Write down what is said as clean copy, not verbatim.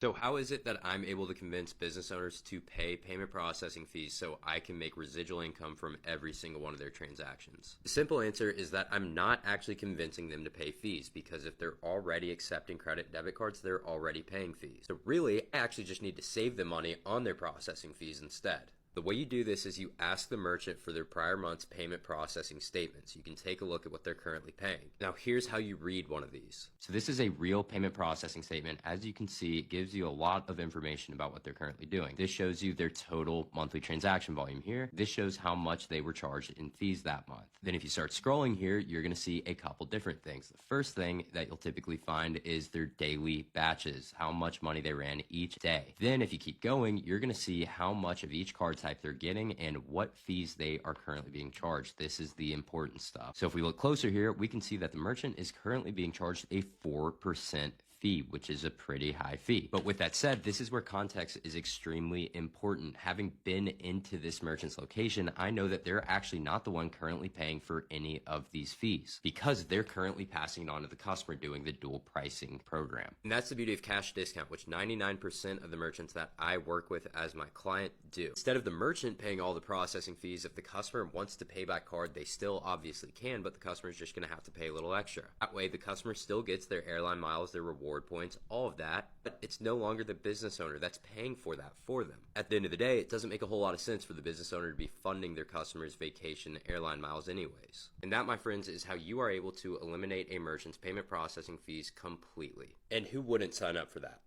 So how is it that I'm able to convince business owners to pay payment processing fees so I can make residual income from every single one of their transactions? The simple answer is that I'm not actually convincing them to pay fees, because if they're already accepting credit and debit cards, they're already paying fees. So really, I actually just need to save them money on their processing fees instead. The way you do this is you ask the merchant for their prior month's payment processing statements. You can take a look at what they're currently paying. Now here's how you read one of these. So this is a real payment processing statement. As you can see, it gives you a lot of information about what they're currently doing. This shows you their total monthly transaction volume here. This shows how much they were charged in fees that month. Then if you start scrolling here, you're going to see a couple different things. The first thing that you'll typically find is their daily batches, how much money they ran each day. Then if you keep going, you're going to see how much of each card type they're getting and what fees they are currently being charged. This is the important stuff. So if we look closer here, we can see that the merchant is currently being charged a 4% fee, which is a pretty high fee. But with that said, this is where context is extremely important. Having been into this merchant's location, I know that they're actually not the one currently paying for any of these fees, because they're currently passing it on to the customer doing the dual pricing program. And that's the beauty of cash discount, which 99% of the merchants that I work with as my client do. Instead of the merchant paying all the processing fees, if the customer wants to pay by card, they still obviously can, but the customer is just going to have to pay a little extra. That way, the customer still gets their airline miles, their reward points, all of that, but it's no longer the business owner that's paying for that for them. At the end of the day, it doesn't make a whole lot of sense for the business owner to be funding their customers' vacation airline miles anyways. And that, my friends, is how you are able to eliminate a merchant's payment processing fees completely. And who wouldn't sign up for that?